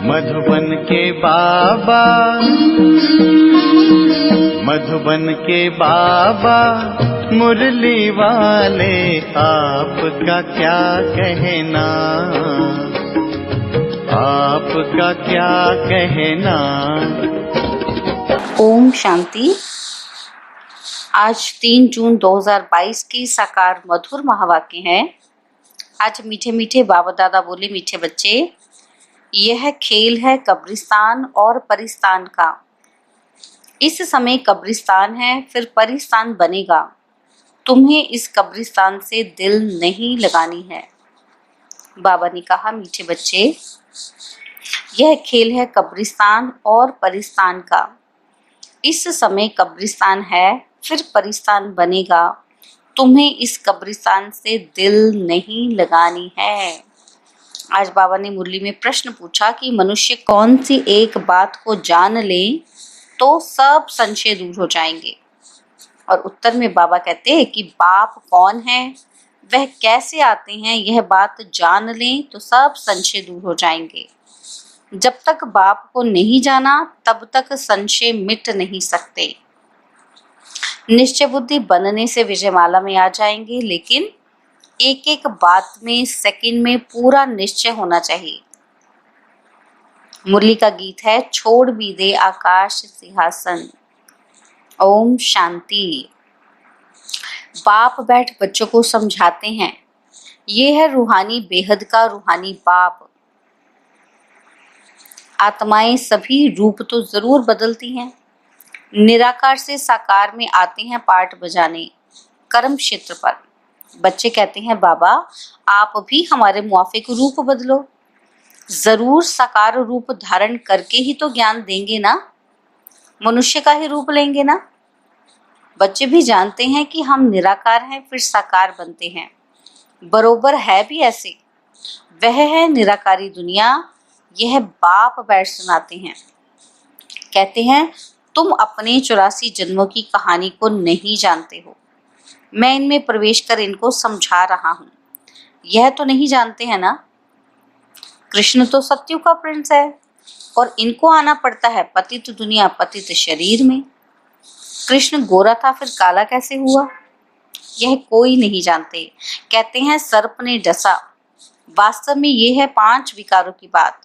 मधुबन के बाबा, मधुबन के बाबा मुरली वाले, आपका क्या कहना, आपका क्या कहना। ओम शांति। आज 3 जून 2022 की साकार मधुर महावाक्य है। आज मीठे मीठे बाबा दादा बोले, मीठे बच्चे, यह खेल है कब्रिस्तान और परिस्तान का। इस समय कब्रिस्तान है, फिर परिस्तान बनेगा। तुम्हें इस कब्रिस्तान से दिल नहीं लगानी है। बाबा ने कहा, मीठे बच्चे, यह खेल है कब्रिस्तान और परिस्तान का। इस समय कब्रिस्तान है, फिर परिस्तान बनेगा। तुम्हें इस कब्रिस्तान से दिल नहीं लगानी है। आज बाबा ने मुरली में प्रश्न पूछा कि मनुष्य कौन सी एक बात को जान ले तो सब संशय दूर हो जाएंगे। और उत्तर में बाबा कहते हैं कि बाप कौन है, वह कैसे आते हैं, यह बात जान लें तो सब संशय दूर हो जाएंगे। जब तक बाप को नहीं जाना तब तक संशय मिट नहीं सकते। निश्चय बुद्धि बनने से विजयमाला में आ जाएंगे, लेकिन एक एक बात में, सेकंड में पूरा निश्चय होना चाहिए। मुरली का गीत है, छोड़ भी दे आकाश सिंहासन। ओम शांति। बाप बैठ बच्चों को समझाते हैं। ये है रूहानी बेहद का रूहानी बाप। आत्माएं सभी रूप तो जरूर बदलती हैं, निराकार से साकार में आते हैं पाठ बजाने कर्म क्षेत्र पर। बच्चे कहते हैं, बाबा आप भी हमारे मुआफिक रूप बदलो। जरूर साकार रूप धारण करके ही तो ज्ञान देंगे ना, मनुष्य का ही रूप लेंगे ना। बच्चे भी जानते हैं कि हम निराकार हैं, फिर साकार बनते हैं। बरोबर है भी ऐसे। वह है निराकारी दुनिया। यह बाप बैठ सुनाते हैं, कहते हैं, तुम अपने 84 जन्मों की कहानी को नहीं जानते हो। मैं इनमें प्रवेश कर इनको समझा रहा हूँ। यह तो नहीं जानते हैं ना, कृष्ण तो सत्युग का प्रिंस है और इनको आना पड़ता है पतित दुनिया, पतित शरीर में। कृष्ण गोरा था, फिर काला कैसे हुआ, यह कोई नहीं जानते। कहते हैं सर्प ने डसा। वास्तव में ये है 5 विकारों की बात।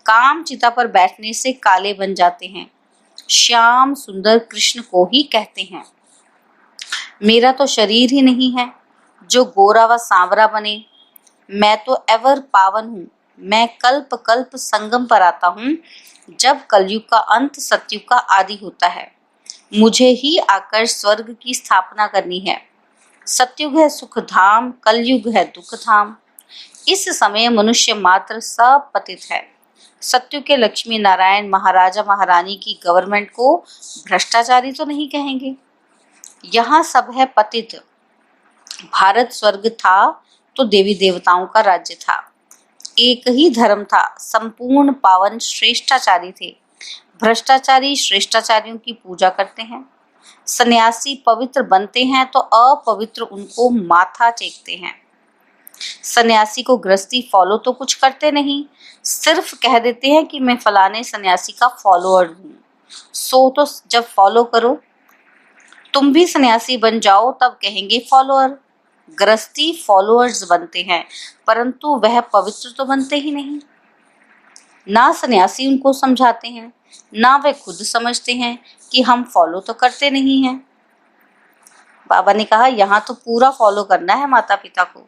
काम चिता पर बैठने से काले बन जाते हैं। श्याम सुंदर कृष्ण को ही कहते हैं। मेरा तो शरीर ही नहीं है जो गोरा व सांवरा बने। मैं तो एवर पावन हूँ। मैं कल्प कल्प संगम पर आता हूँ, जब कलयुग का अंत सतयुग का आदि होता है। मुझे ही आकर स्वर्ग की स्थापना करनी है। सतयुग है सुख धाम, कलयुग है दुख धाम। इस समय मनुष्य मात्र सब पतित है। सत्युग के लक्ष्मी नारायण महाराजा महारानी की गवर्नमेंट को भ्रष्टाचारी तो नहीं कहेंगे। यहाँ सब है पतित। भारत स्वर्ग था तो देवी देवताओं का राज्य था। एक ही धर्म था, संपूर्ण पावन श्रेष्ठाचारी थे। भ्रष्टाचारी श्रेष्ठाचारियों की पूजा करते हैं। सन्यासी पवित्र बनते हैं तो अपवित्र उनको माथा टेकते हैं। सन्यासी को गृहस्थी फॉलो तो कुछ करते नहीं, सिर्फ कह देते हैं कि मैं फलाने सन्यासी का फॉलोअर हूँ। सो तो जब फॉलो करो, तुम भी सन्यासी बन जाओ, तब कहेंगे फॉलोअर। गृहस्थी फॉलोअर्स बनते हैं, परंतु वह पवित्र तो बनते ही नहीं। ना सन्यासी उनको समझाते हैं, ना वे खुद समझते हैं कि हम फॉलो तो करते नहीं हैं। बाबा ने कहा, यहाँ तो पूरा फॉलो करना है माता पिता को।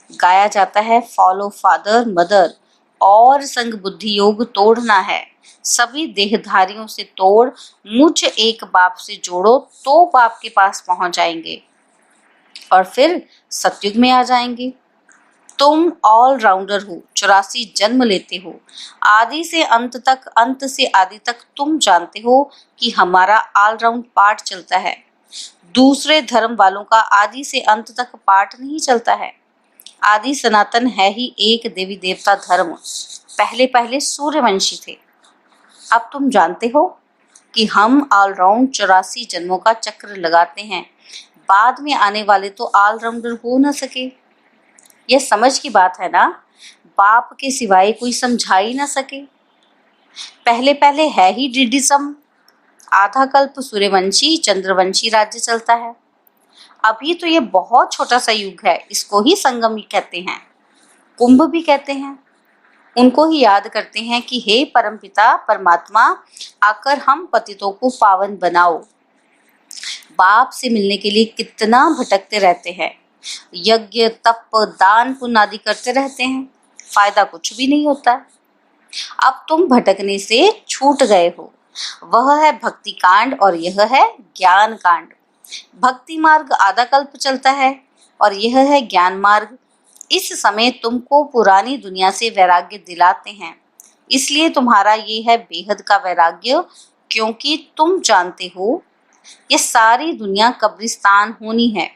गाया जाता है, फॉलो फादर मदर, और संग बुद्धि योग तोड़ना है। सभी देहधारियों से तोड़, मुझ एक बाप से जोड़ो तो बाप के पास पहुंच जाएंगे और फिर सतयुग में आ जाएंगे। तुम ऑलराउंडर हो, 84 जन्म लेते हो। आदि से अंत तक, अंत से आदि तक तुम जानते हो कि हमारा ऑलराउंड पाठ चलता है। दूसरे धर्म वालों का आदि से अंत तक पाठ नहीं चलता है। आदि सनातन है ही एक देवी देवता धर्म। पहले पहले सूर्यवंशी थे। अब तुम जानते हो कि हम ऑलराउंड 84 जन्मों का चक्र लगाते हैं। बाद में आने वाले तो ऑलराउंडर हो न सके। यह समझ की बात है ना, बाप के सिवाय कोई समझा ही ना सके। पहले पहले है ही डीडीसम, आधा कल्प सूर्यवंशी चंद्रवंशी राज्य चलता है। अभी तो ये बहुत छोटा सा युग है, इसको ही संगम ही कहते हैं, कुंभ भी कहते हैं। उनको ही याद करते हैं कि हे परमपिता परमात्मा, आकर हम पतितों को पावन बनाओ। बाप से मिलने के लिए कितना भटकते रहते हैं, यज्ञ तप दान पुण्य आदि करते रहते हैं, फायदा कुछ भी नहीं होता है। अब तुम भटकने से छूट गए हो। वह है भक्ति कांड और यह है ज्ञान कांड। भक्ति मार्ग आधा कल्प चलता है और यह है ज्ञान मार्ग। इस समय तुमको पुरानी दुनिया से वैराग्य दिलाते हैं, इसलिए तुम्हारा ये है बेहद का वैराग्य, क्योंकि तुम जानते हो ये सारी दुनिया कब्रिस्तान होनी है।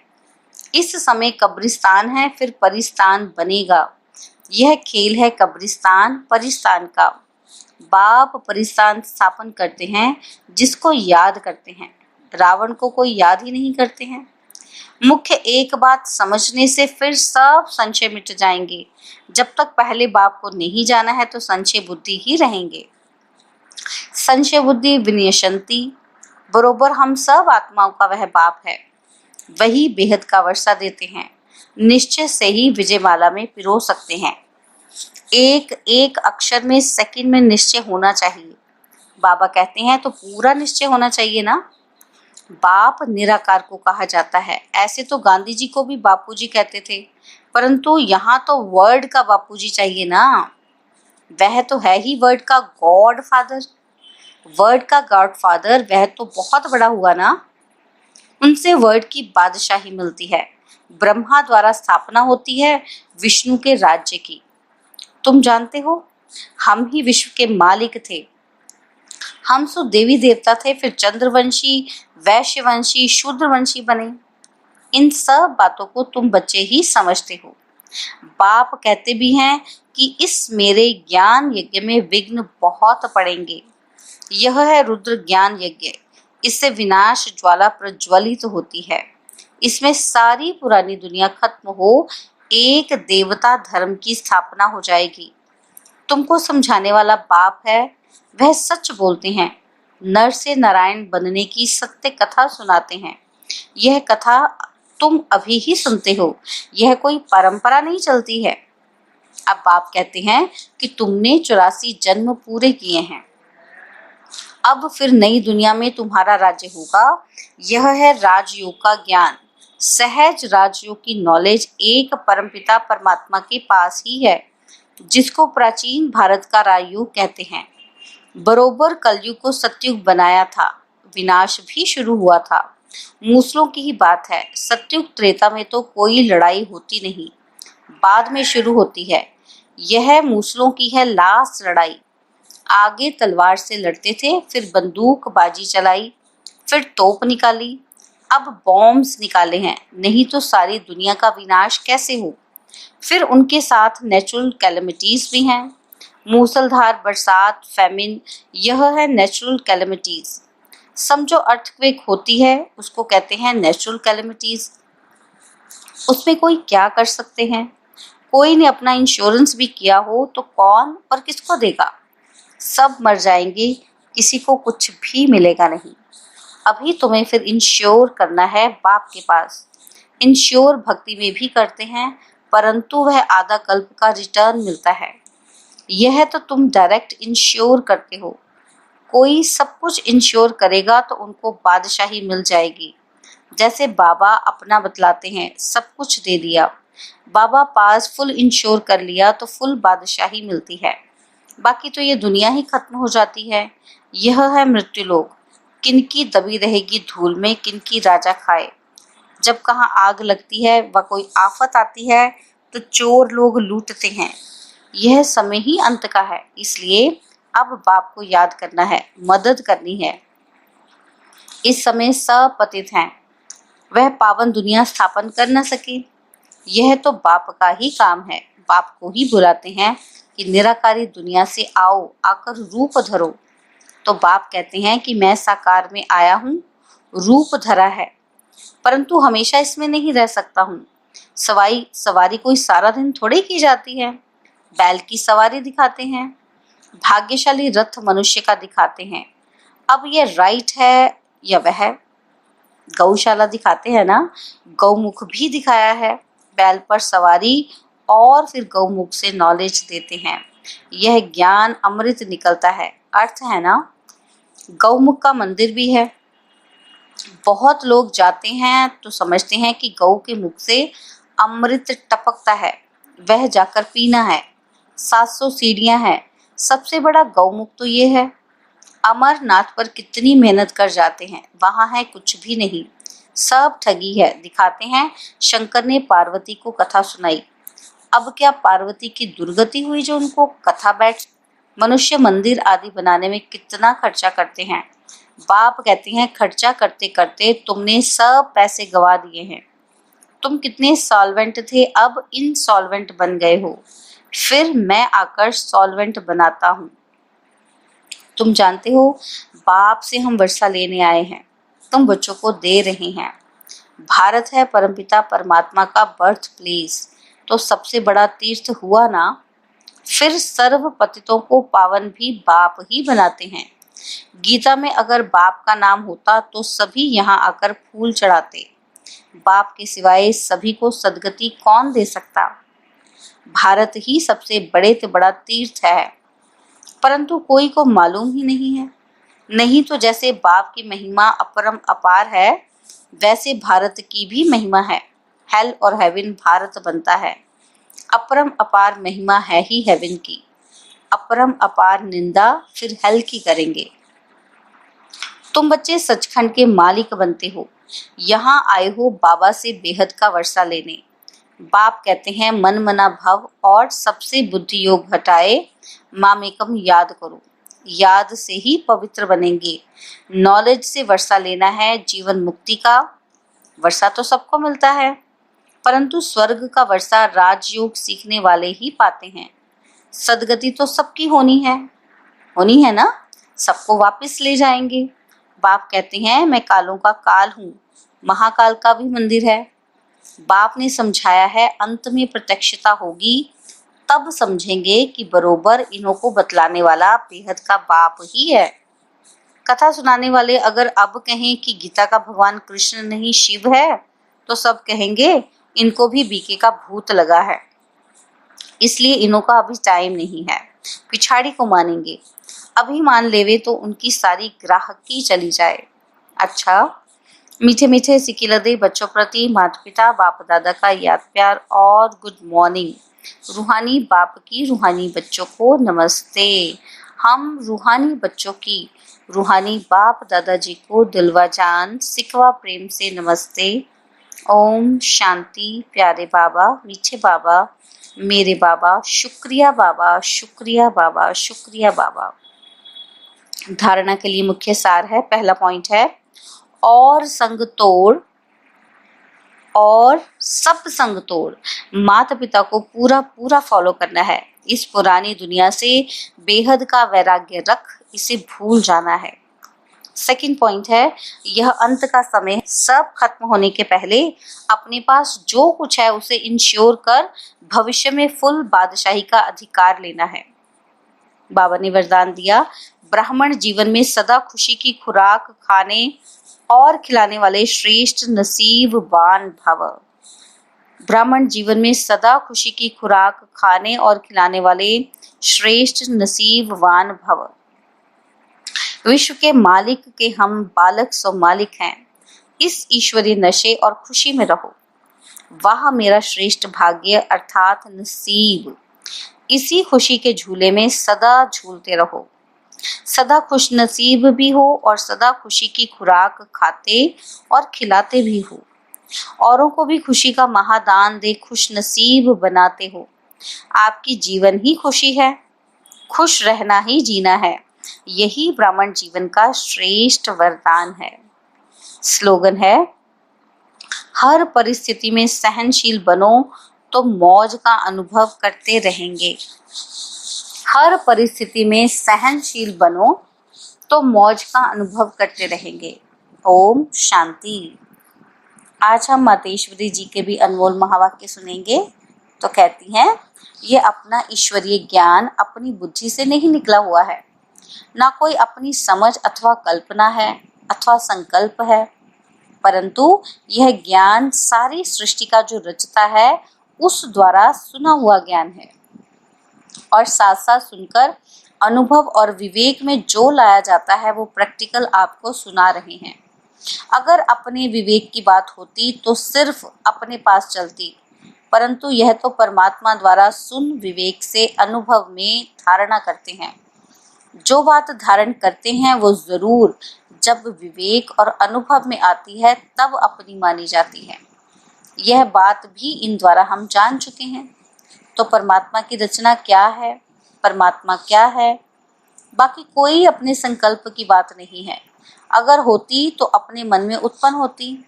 इस समय कब्रिस्तान है, फिर परिस्तान बनेगा। यह खेल है कब्रिस्तान परिस्तान का। बाप परिस्तान स्थापन करते हैं जिसको याद करते हैं, रावण को कोई याद ही नहीं करते हैं। मुख्य एक बात समझने से फिर सब संशय मिट जाएंगे। जब तक पहले बाप को नहीं जाना है तो संशय बुद्धि ही रहेंगे। संशय बुद्धि विनयशंति, बरोबर हम सब आत्माओं का वह बाप है, वही बेहद का वर्षा देते हैं। निश्चय से ही विजयमाला में पिरो सकते हैं। एक एक अक्षर में सेकंड में निश्चय होना चाहिए। बाबा कहते हैं तो पूरा निश्चय होना चाहिए ना। बाप निराकार को कहा जाता है। ऐसे तो गांधी जी को भी बापूजी कहते थे, परंतु यहाँ तो वर्ड का बापूजी चाहिए ना। वह तो है ही वर्ड का गॉड फादर। वर्ड का गॉड फादर वह तो बहुत बड़ा हुआ ना। उनसे वर्ड की बादशाही मिलती है, ब्रह्मा द्वारा स्थापना होती है विष्णु के राज्य की। तुम जानते हो हम ही विश्व के मालिक थे। हम सो देवी देवता थे, फिर चंद्रवंशी वैश्यवंशी शूद्रवंशी बने। इन सब बातों को तुम बच्चे ही समझते हो। बाप कहते भी हैं कि इस मेरे ज्ञान यज्ञ में विघ्न बहुत पड़ेंगे। यह है रुद्र ज्ञान यज्ञ। इससे विनाश ज्वाला प्रज्वलित होती है। इसमें सारी पुरानी दुनिया खत्म हो, एक देवता धर्म की स्थापना हो जाएगी। तुमको समझाने वाला बाप है, वह सच बोलते हैं। नर से नारायण बनने की सत्य कथा सुनाते हैं। यह कथा तुम अभी ही सुनते हो, यह कोई परंपरा नहीं चलती है। अब बाप कहते हैं कि तुमने 84 जन्म पूरे किए हैं, अब फिर नई दुनिया में तुम्हारा राज्य होगा। यह है राजयोग का ज्ञान। सहज राजयोग की नॉलेज एक परमपिता परमात्मा के पास ही है, जिसको प्राचीन भारत का राजयोग कहते हैं। बरोबर कलयुग को सतयुग बनाया था, विनाश भी शुरू हुआ था। मूसलों की ही बात है। सतयुग त्रेता में तो कोई लड़ाई होती नहीं, बाद में शुरू होती है। यह मूसलों की है लास्ट लड़ाई। आगे तलवार से लड़ते थे, फिर बंदूक बाजी चलाई, फिर तोप निकाली, अब बॉम्ब्स निकाले हैं। नहीं तो सारी दुनिया का विनाश कैसे हो। फिर उनके साथ नेचुरल कैलेमिटीज भी हैं, मूसलधार बरसात, फैमिन, यह है नेचुरल कैलेमिटीज। समझो अर्थक्वेक होती है, उसको कहते हैं नेचुरल कैलेमिटीज। उसमें कोई क्या कर सकते हैं। कोई ने अपना इंश्योरेंस भी किया हो तो कौन और किसको देगा। सब मर जाएंगे, किसी को कुछ भी मिलेगा नहीं। अभी तुम्हें फिर इंश्योर करना है बाप के पास। इंश्योर भक्ति में भी करते हैं, परंतु वह आधा कल्प का रिटर्न मिलता है। यह तो तुम डायरेक्ट इंश्योर करते हो। कोई सब कुछ इंश्योर करेगा तो उनको बादशाही मिल जाएगी। जैसे बाबा अपना बतलाते हैं, सब कुछ दे दिया, बाबा पास फुल इंश्योर कर लिया तो फुल बादशाही मिलती है। बाकी तो ये दुनिया ही खत्म हो जाती है। यह है मृत्यु लोक। किनकी दबी रहेगी धूल में, किनकी राजा खाए। जब कहाँ आग लगती है व कोई आफत आती है तो चोर लोग लूटते हैं। यह समय ही अंत का है, इसलिए अब बाप को याद करना है, मदद करनी है। इस समय सब पतित हैं, वह पावन दुनिया स्थापन कर न सके। यह तो बाप का ही काम है। बाप को ही बुलाते हैं कि निराकारी दुनिया से आओ, आकर रूप धरो। तो बाप कहते हैं कि मैं साकार में आया हूँ, रूप धरा है, परंतु हमेशा इसमें नहीं रह सकता हूँ। सवारी कोई सारा दिन थोड़े की जाती है। बैल की सवारी दिखाते हैं, भाग्यशाली रथ मनुष्य का दिखाते हैं। अब ये राइट है या वह? गौशाला दिखाते हैं ना, गौमुख भी दिखाया है, बैल पर सवारी, और फिर गौमुख से नॉलेज देते हैं। यह ज्ञान अमृत निकलता है, अर्थ है ना। गौमुख का मंदिर भी है। बहुत लोग जाते हैं तो समझते हैं कि गौ के मुख से अमृत टपकता है, वह जाकर पीना है। 700 सीढ़ियां हैं, सबसे बड़ा गौमुख तो ये है। अमरनाथ पर कितनी मेहनत कर जाते हैं, वहां है कुछ भी नहीं, सब ठगी है, दिखाते हैं। शंकर ने पार्वती को कथा सुनाई, अब क्या पार्वती की दुर्गति हुई जो उनको कथा बैठ। मनुष्य मंदिर आदि बनाने में कितना खर्चा करते हैं। बाप कहते हैं खर्चा करते करते तुमने सब पैसे गवा दिए हैं। तुम कितने सॉल्वेंट थे, अब इनसॉल्वेंट बन गए हो, फिर मैं आकर सॉल्वेंट बनाता हूँ। तुम जानते हो, बाप से हम वर्षा लेने आए हैं, तुम बच्चों को दे रहे हैं। भारत है परमपिता परमात्मा का बर्थ प्लेस, तो सबसे बड़ा तीर्थ हुआ ना। फिर सर्व पतितों को पावन भी बाप ही बनाते हैं। गीता में अगर बाप का नाम होता तो सभी यहाँ आकर फूल चढ़ाते। बाप के सिवाय सभी को सदगति कौन दे सकता। भारत ही सबसे बड़े से बड़ा तीर्थ है, परंतु कोई को मालूम ही नहीं है। नहीं तो जैसे बाप की महिमा अपरम अपार है, वैसे भारत की भी महिमा है। हेल और हेवन भारत बनता है। अपरम अपार महिमा है ही हेवन की, अपरम अपार निंदा फिर हेल की करेंगे। तुम बच्चे सचखंड के मालिक बनते हो, यहाँ आए हो बाबा से बेहद का वर्षा लेने। बाप कहते हैं मन मना भव और सबसे बुद्धि योग हटाए, मामेकम याद करो, याद से ही पवित्र बनेंगे। नॉलेज से वर्षा लेना है जीवन मुक्ति का। वर्षा तो सबको मिलता है, परंतु स्वर्ग का वर्षा राजयोग सीखने वाले ही पाते हैं। सदगति तो सबकी होनी है ना, सबको वापस ले जाएंगे। बाप कहते हैं मैं कालों का काल हूँ, महाकाल का भी मंदिर है। बाप ने समझाया है अंत में प्रत्यक्षता होगी, तब समझेंगे कि बरोबर इन्हों को बतलाने वाला बेहद का बाप ही है। कथा सुनाने वाले अगर अब कहें कि गीता का भगवान कृष्ण नहीं शिव है, तो सब कहेंगे इनको भी बीके का भूत लगा है, इसलिए इन्हों का अभी टाइम नहीं है, पिछाड़ी को मानेंगे। अभी मान लेवे तो उनकी सारी ग्राहकी चली जाए। अच्छा, मीठे मीठे सिकिलदे बच्चों प्रति माता पिता बाप दादा का याद प्यार और गुड मॉर्निंग। रूहानी बाप की रूहानी बच्चों को नमस्ते। हम रूहानी बच्चों की रूहानी बाप दादाजी को दिलवा जान सिकवा प्रेम से नमस्ते। ओम शांति। प्यारे बाबा, मीठे बाबा, मेरे बाबा, शुक्रिया बाबा, शुक्रिया बाबा, शुक्रिया बाबा। धारणा के लिए मुख्य सार है, पहला पॉइंट है और संग तोड़ और सब संग तोड़। माता पिता को पूरा पूरा फॉलो करना है। इस पुरानी दुनिया से बेहद का वैराग्य रख, इसे भूल जाना है। सेकंड पॉइंट है यह अंत का समय, सब खत्म होने के पहले अपने पास जो कुछ है उसे इंश्योर कर भविष्य में फुल बादशाही का अधिकार लेना है। बाबा ने वरदान दिया, ब्राह्मण जीवन में सदा खुशी की खुराक खाने और खिलाने वाले श्रेष्ठ नसीबवान भव। ब्राह्मण जीवन में सदा खुशी की खुराक खाने और खिलाने वाले श्रेष्ठ नसीबवान भव। विश्व के मालिक के हम बालक सो मालिक हैं। इस ईश्वरीय नशे और खुशी में रहो। वह मेरा श्रेष्ठ भाग्य अर्थात नसीब। इसी खुशी के झूले में सदा झूलते रहो। सदा खुश नसीब भी हो और सदा खुशी की खुराक खाते और खिलाते भी हो। औरों को भी खुशी का महादान दे खुश नसीब बनाते हो। आपकी जीवन ही खुशी है, खुश रहना ही जीना है। यही ब्राह्मण जीवन का श्रेष्ठ वरदान है। स्लोगन है, हर परिस्थिति में सहनशील बनो तो मौज का अनुभव करते रहेंगे। हर परिस्थिति में सहनशील बनो तो मौज का अनुभव करते रहेंगे। ओम शांति। आज हम मातेश्वरी जी के भी अनमोल महावाक्य सुनेंगे, तो कहती हैं ये अपना ईश्वरीय ज्ञान अपनी बुद्धि से नहीं निकला हुआ है, ना कोई अपनी समझ अथवा कल्पना है अथवा संकल्प है, परंतु यह ज्ञान सारी सृष्टि का जो रचता है उस द्वारा सुना हुआ ज्ञान है। और साथ साथ सुनकर अनुभव और विवेक में जो लाया जाता है वो प्रैक्टिकल आपको सुना रहे हैं। अगर अपने विवेक की बात होती तो सिर्फ अपने पास चलती, परंतु यह तो परमात्मा द्वारा सुन विवेक से अनुभव में धारणा करते हैं। जो बात धारण करते हैं वो जरूर जब विवेक और अनुभव में आती है तब अपनी मानी जाती है। यह बात भी इन द्वारा हम जान चुके हैं। तो परमात्मा की रचना क्या है, परमात्मा क्या है, बाकी कोई अपने संकल्प की बात नहीं है। अगर होती तो अपने मन में उत्पन्न होती।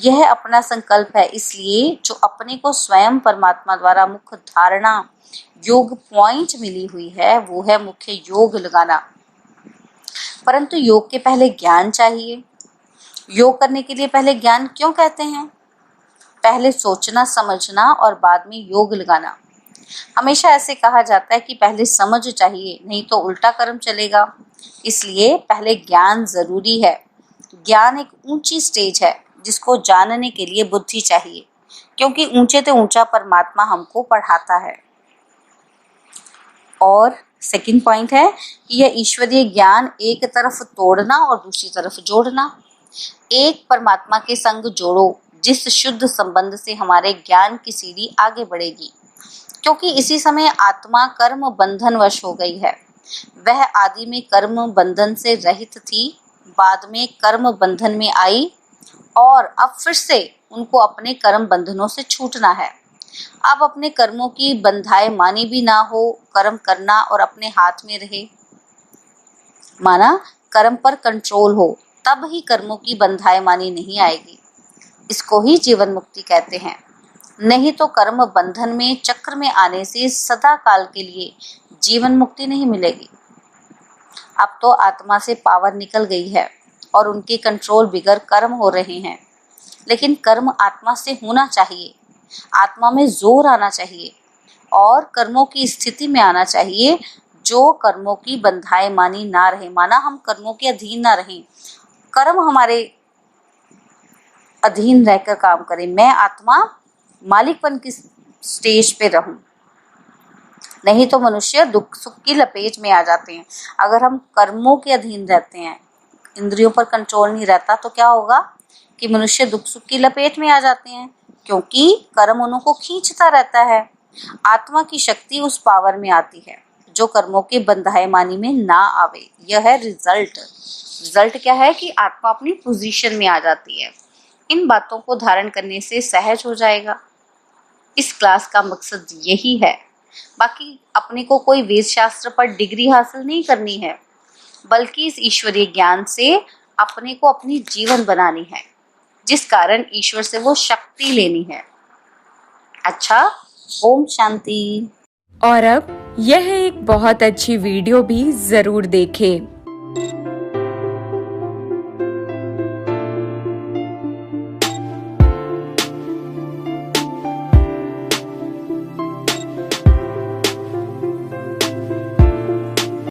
यह अपना संकल्प है, इसलिए जो अपने को स्वयं परमात्मा द्वारा मुख्य धारणा योग पॉइंट मिली हुई है वो है मुख्य योग लगाना। परंतु योग के पहले ज्ञान चाहिए। योग करने के लिए पहले ज्ञान क्यों कहते हैं? पहले सोचना समझना और बाद में योग लगाना। हमेशा ऐसे कहा जाता है कि पहले समझ चाहिए, नहीं तो उल्टा कर्म चलेगा। इसलिए पहले ज्ञान जरूरी है। ज्ञान एक ऊंची स्टेज है जिसको जानने के लिए बुद्धि चाहिए, क्योंकि ऊंचे से ऊंचा परमात्मा हमको पढ़ाता है। और सेकंड पॉइंट है कि यह ईश्वरीय ज्ञान एक तरफ तोड़ना और दूसरी तरफ जोड़ना। एक परमात्मा के संग जोड़ो, जिस शुद्ध संबंध से हमारे ज्ञान की सीढ़ी आगे बढ़ेगी। क्योंकि इसी समय आत्मा कर्म बंधन वश हो गई है। वह आदि में कर्म बंधन से रहित थी, बाद में कर्म बंधन में आई और अब फिर से उनको अपने कर्म बंधनों से छूटना है। अब अपने कर्मों की बंधाए मानी भी ना हो, कर्म करना और अपने हाथ में रहे, माना कर्म पर कंट्रोल हो, तब ही कर्मों की बंधाए मानी नहीं आएगी। इसको ही जीवन मुक्ति कहते हैं। नहीं तो कर्म बंधन में चक्र में आने से सदा काल के लिए जीवन मुक्ति नहीं मिलेगी। अब तो आत्मा से पावर निकल गई है और उनके कंट्रोल बिगड़ कर्म हो रहे हैं। लेकिन कर्म आत्मा से होना चाहिए, आत्मा में जोर आना चाहिए और कर्मों की स्थिति में आना चाहिए जो कर्मों की बंधाए मानी ना रहे, माना हम कर्मों के अधीन ना रहें, कर्म हमारे अधीन रहकर काम करें। मैं आत्मा मालिकपन की स्टेज पे रहूं। नहीं तो मनुष्य दुख सुख की लपेट में आ जाते हैं। अगर हम कर्मों के अधीन रहते हैं, इंद्रियों पर कंट्रोल नहीं रहता, तो क्या होगा कि मनुष्य दुख सुख की लपेट में आ जाते हैं, क्योंकि कर्म उनको खींचता रहता है। आत्मा की शक्ति उस पावर में आती है जो कर्मों के बंधाए मानी में ना आवे। यह है रिजल्ट। रिजल्ट क्या है कि आत्मा अपनी पोजीशन में आ जाती है। इन बातों को धारण करने से सहज हो जाएगा। इस क्लास का मकसद यही है। बाकी अपने को कोई वेद शास्त्र पर डिग्री हासिल नहीं करनी है, बल्कि इस ईश्वरीय ज्ञान से अपने को अपनी जीवन बनानी है, जिस कारण ईश्वर से वो शक्ति लेनी है। अच्छा, ओम शांति। और अब यह एक बहुत अच्छी वीडियो भी जरूर देखें।